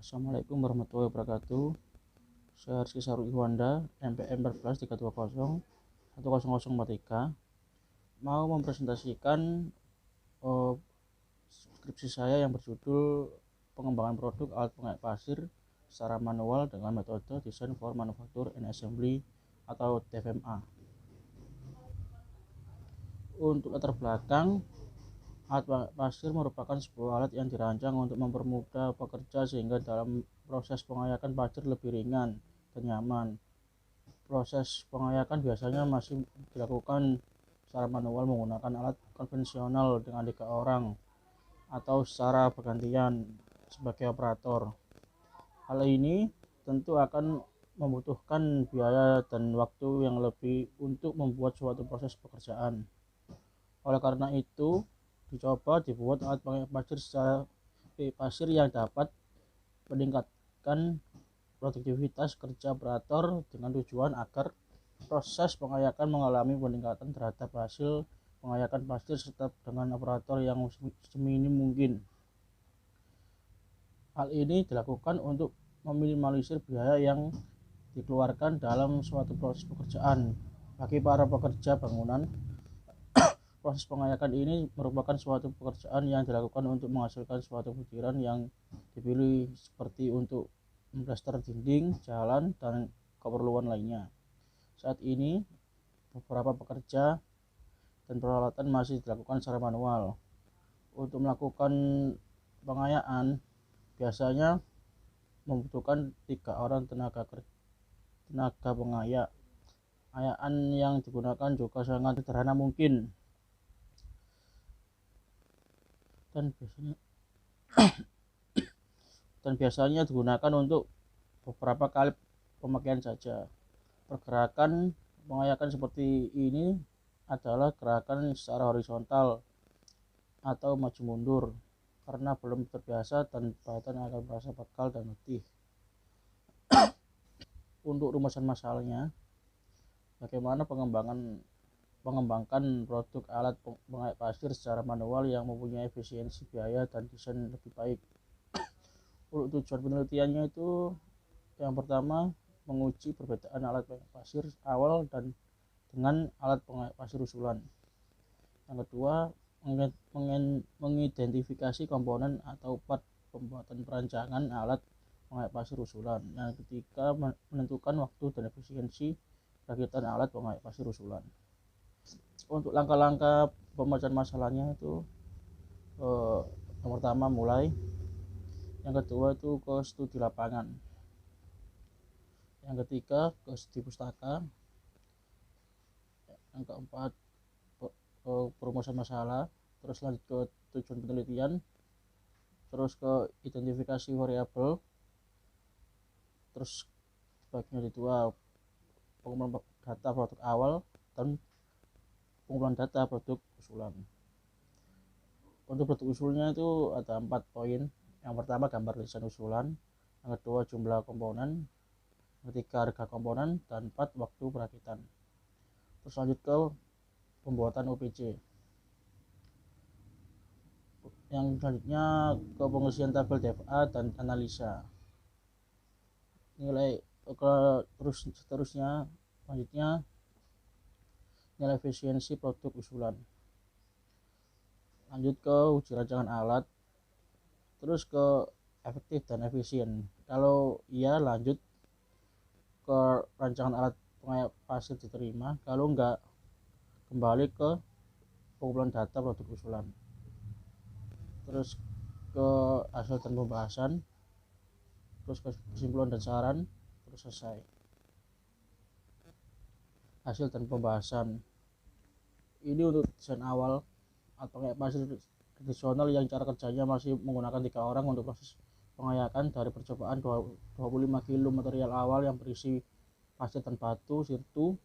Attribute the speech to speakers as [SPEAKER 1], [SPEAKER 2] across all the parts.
[SPEAKER 1] Assalamualaikum warahmatullahi wabarakatuh. Saya Rizky Saru Iwanda, MPM 14320 10043, mau mempresentasikan eh, skripsi saya yang berjudul pengembangan produk alat pengayak pasir secara manual dengan metode Design for Manufacture and Assembly atau TFMA. Untuk latar belakang, alat pengayak pasir merupakan sebuah alat yang dirancang untuk mempermudah pekerja sehingga dalam proses pengayakan pasir lebih ringan dan nyaman. Proses pengayakan biasanya masih dilakukan secara manual menggunakan alat konvensional dengan 3 orang atau secara bergantian sebagai operator. Hal ini tentu akan membutuhkan biaya dan waktu yang lebih untuk membuat suatu proses pekerjaan. Oleh karena itu, dibuat alat pengayak pasir yang dapat meningkatkan produktivitas kerja operator dengan tujuan agar proses pengayakan mengalami peningkatan terhadap hasil pengayakan pasir serta dengan operator yang seminim mungkin. Hal ini dilakukan untuk meminimalisir biaya yang dikeluarkan dalam suatu proses pekerjaan. Bagi para pekerja bangunan, proses pengayakan ini merupakan suatu pekerjaan yang dilakukan untuk menghasilkan suatu butiran yang dipilih seperti untuk memplaster dinding, jalan, dan keperluan lainnya. Saat ini, beberapa pekerja dan peralatan masih dilakukan secara manual. Untuk melakukan pengayaan, biasanya membutuhkan 3 orang tenaga pengayak. Ayaan yang digunakan juga sangat sederhana mungkin dan biasanya digunakan untuk beberapa kali pemakaian saja. Pergerakan pengayakan seperti ini adalah gerakan secara horizontal atau maju mundur karena belum terbiasa dan badan akan merasa pegal dan letih. Untuk rumusan masalahnya, bagaimana mengembangkan produk alat pengayak pasir secara manual yang mempunyai efisiensi biaya dan desain lebih baik. Untuk tujuan penelitiannya itu, yang pertama, menguji perbedaan alat pengayak pasir awal dan dengan alat pengayak pasir usulan. Yang kedua, mengidentifikasi komponen atau part pembuatan perancangan alat pengayak pasir usulan. Yang ketiga, menentukan waktu dan efisiensi perakitan alat pengayak pasir usulan. Untuk langkah-langkah pemecahan masalahnya itu, yang pertama mulai, yang kedua itu ke studi lapangan, yang ketiga ke studi pustaka, yang keempat perumusan masalah, terus lanjut ke tujuan penelitian, terus ke identifikasi variabel, terus bagian kedua pengumpulan data produk awal dan pengumpulan data produk usulan. Untuk produk usulnya itu ada 4 poin. Yang pertama, gambar desain usulan, yang kedua, jumlah komponen, yang ketiga, harga komponen, dan 4, waktu perakitan. Terus lanjut ke pembuatan OPC. Yang selanjutnya ke pengisian tabel DFA dan analisa nilai. Seterusnya selanjutnya nilai efisiensi produk usulan, lanjut ke uji rancangan alat, terus ke efektif dan efisien. Kalau iya, lanjut ke rancangan alat pengayak pasir diterima. Kalau enggak, kembali ke pengumpulan data produk usulan, terus ke hasil dan pembahasan, terus ke kesimpulan dan saran, terus selesai. Hasil dan pembahasan ini untuk desain awal atau pengayak pasir tradisional yang cara kerjanya masih menggunakan 3 orang untuk proses pengayakan. Dari percobaan 25 kilo material awal yang berisi pasir dan batu sirtu,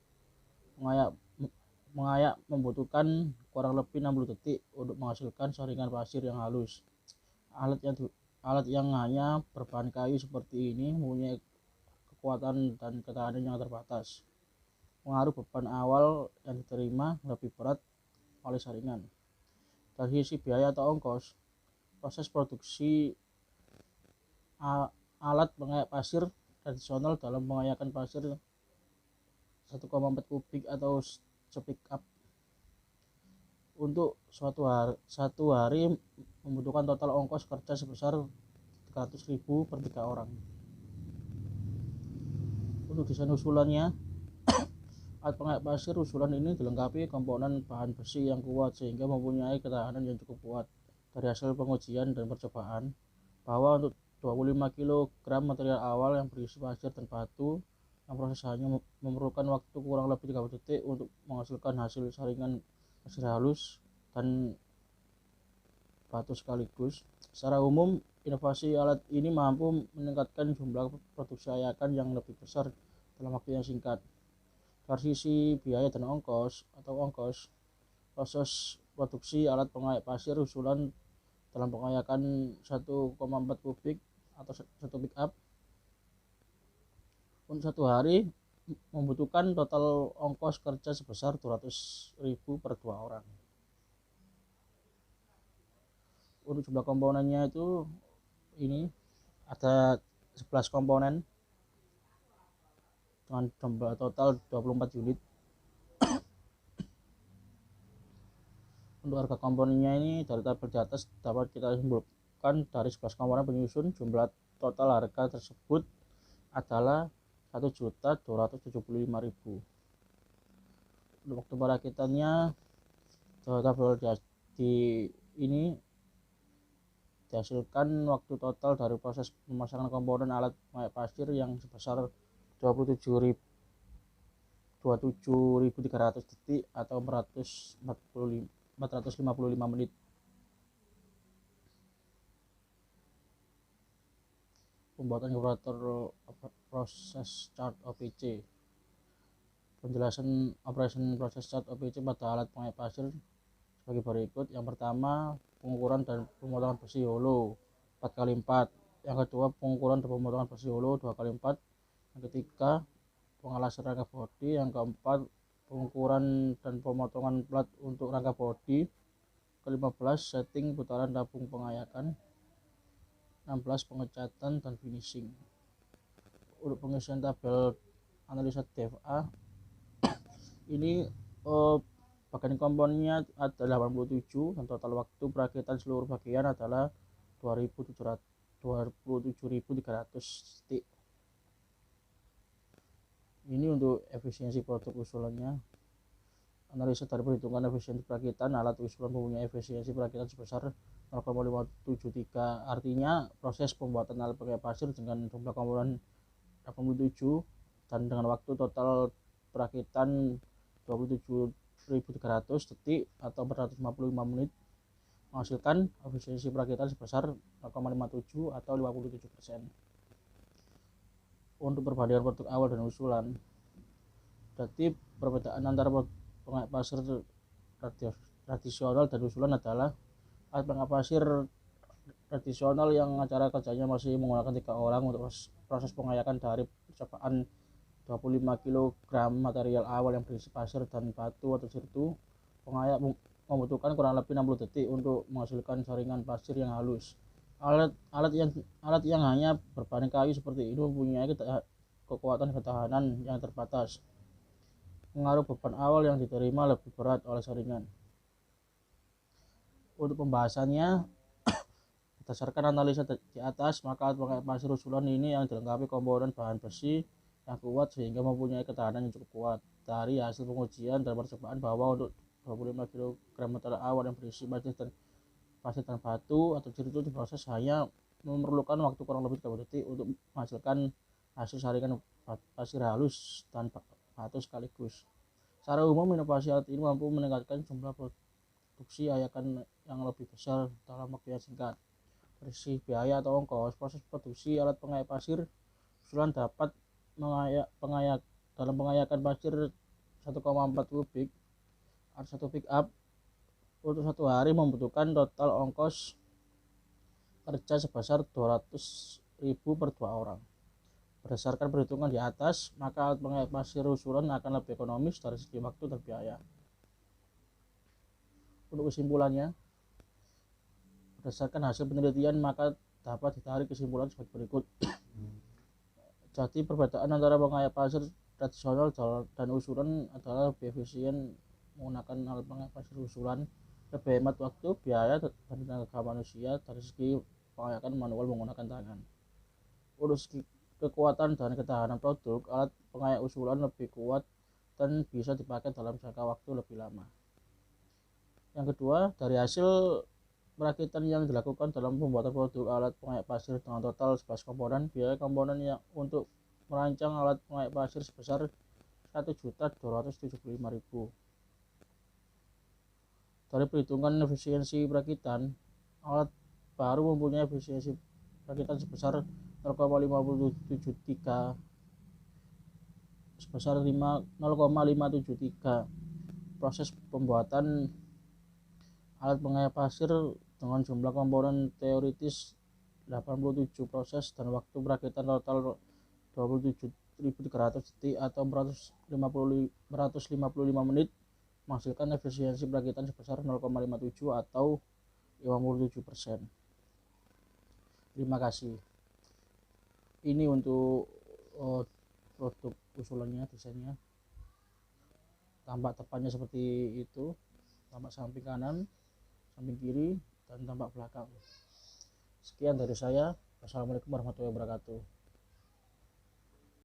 [SPEAKER 1] mengayak membutuhkan kurang lebih 60 detik untuk menghasilkan saringan pasir yang halus. Alat yang hanya berbahan kayu seperti ini mempunyai kekuatan dan ketahanan yang terbatas. Pengaruh beban awal yang diterima lebih berat oleh saringan. Dari sisi biaya atau ongkos, proses produksi alat pengayak pasir tradisional dalam pengayakan pasir 1,4 kubik atau speak up. Untuk satu hari membutuhkan total ongkos kerja sebesar 300.000 per 3 orang. Untuk desain usulannya, alat pengayak pasir usulan ini dilengkapi komponen bahan besi yang kuat sehingga mempunyai ketahanan yang cukup kuat. Dari hasil pengujian dan percobaan, bahwa untuk 25 kg material awal yang berisi pasir dan batu yang proses hanya memerlukan waktu kurang lebih 30 detik untuk menghasilkan hasil saringan pasir halus dan batu sekaligus. Secara umum, inovasi alat ini mampu meningkatkan jumlah produksi ayakan yang lebih besar dalam waktu yang singkat. Dari sisi biaya dan ongkos, proses produksi alat pengayak pasir usulan dalam pengayakan 1,4 kubik atau 1 pick up untuk satu hari membutuhkan total ongkos kerja sebesar 200.000 per 2 orang. Untuk jumlah komponennya itu ini ada 11 komponen dengan jumlah total 24 unit. Untuk harga komponennya ini dari tabel di atas dapat kita simpulkan dari 11 komponen penyusun jumlah total harga tersebut adalah 1.275.000. Untuk waktu perakitannya tabel di ini dihasilkan waktu total dari proses pemasangan komponen alat pengayak pasir yang sebesar 27.300 detik atau 455 menit. Pembuatan kalkulator proses chart OPC. Penjelasan operation proses chart OPC pada alat pengayak pasir sebagai berikut. Yang pertama, pengukuran dan pemotongan besi hollow 4x4. Yang kedua, pengukuran dan pemotongan besi hollow 2x4. Yang ketiga, pengelasan rangka bodi. Yang keempat, pengukuran dan pemotongan plat untuk rangka bodi. Ke-15, setting putaran tabung pengayakan. 16, pengecatan dan finishing. Untuk pengisian tabel analisa DFA ini bagian komponennya ada 87 dan total waktu perakitan seluruh bagian adalah 27.300 detik. Ini untuk efisiensi produk usulannya. Analisa dari perhitungan efisiensi perakitan alat usulan mempunyai efisiensi perakitan sebesar 0,573. Artinya proses pembuatan alat pengayak pasir dengan jumlah komponen 87 dan dengan waktu total perakitan 27.300 detik atau 455 menit menghasilkan efisiensi perakitan sebesar 0,57 atau 57%. Untuk perbandingan produk awal dan usulan, jadi perbedaan antara pengayak pasir tradisional dan usulan adalah alat pengayak pasir tradisional yang cara kerjanya masih menggunakan 3 orang untuk proses pengayakan dari percobaan 25 kg material awal yang berisi pasir dan batu atau sirtu. Pengayak membutuhkan kurang lebih 60 detik untuk menghasilkan saringan pasir yang halus. Alat yang hanya berbahan kayu seperti ini mempunyai kekuatan ketahanan yang terbatas. Pengaruh beban awal yang diterima lebih berat oleh saringan. Untuk pembahasannya, berdasarkan analisa di atas, maka alat pengayak pasir usulan ini yang dilengkapi komponen bahan besi yang kuat sehingga mempunyai ketahanan yang cukup kuat. Dari hasil pengujian dan percobaan bahwa untuk 25 kg material awal yang berisi pasir dan batu atau sirtu diproses hanya memerlukan waktu kurang lebih 30 detik untuk menghasilkan hasil saringan pasir halus dan batu sekaligus. Secara umum, inovasi alat ini mampu meningkatkan jumlah produksi ayakan yang lebih besar dalam waktu yang singkat. Dari sisi biaya atau ongkos, proses produksi alat pengayak pasir usulan dapat dalam pengayakan pasir 1,4 kubik atau 1 pick up untuk satu hari membutuhkan total ongkos kerja sebesar 200.000 per 2 orang. Berdasarkan perhitungan di atas, maka alat pengayak pasir usulan akan lebih ekonomis dari segi waktu dan biaya. Untuk kesimpulannya, berdasarkan hasil penelitian maka dapat ditarik kesimpulan sebagai berikut. Jadi perbedaan antara pengayak pasir tradisional dan usulan adalah lebih efisien menggunakan alat pengayak pasir usulan, lebih hemat waktu, biaya, dan tenaga manusia. Dari segi pengayakan manual menggunakan tangan. Untuk segi kekuatan dan ketahanan produk, alat pengayak usulan lebih kuat dan bisa dipakai dalam jangka waktu lebih lama. Yang kedua, dari hasil perakitan yang dilakukan dalam pembuatan produk alat pengayak pasir dengan total 11 komponen, biaya komponen yang untuk merancang alat pengayak pasir sebesar 1.275.000. Dari perhitungan efisiensi perakitan, alat baru mempunyai efisiensi perakitan sebesar 0,573 proses pembuatan alat pengayak pasir dengan jumlah komponen teoritis 87 proses dan waktu perakitan total 27.300 detik atau 455 menit menghasilkan efisiensi perakitan sebesar 0,57 atau 57%. Terima kasih. Ini untuk produk usulannya, desainnya. Tampak depannya seperti itu, tampak samping kanan, samping kiri, dan tampak belakang. Sekian dari saya. Wassalamualaikum warahmatullahi wabarakatuh.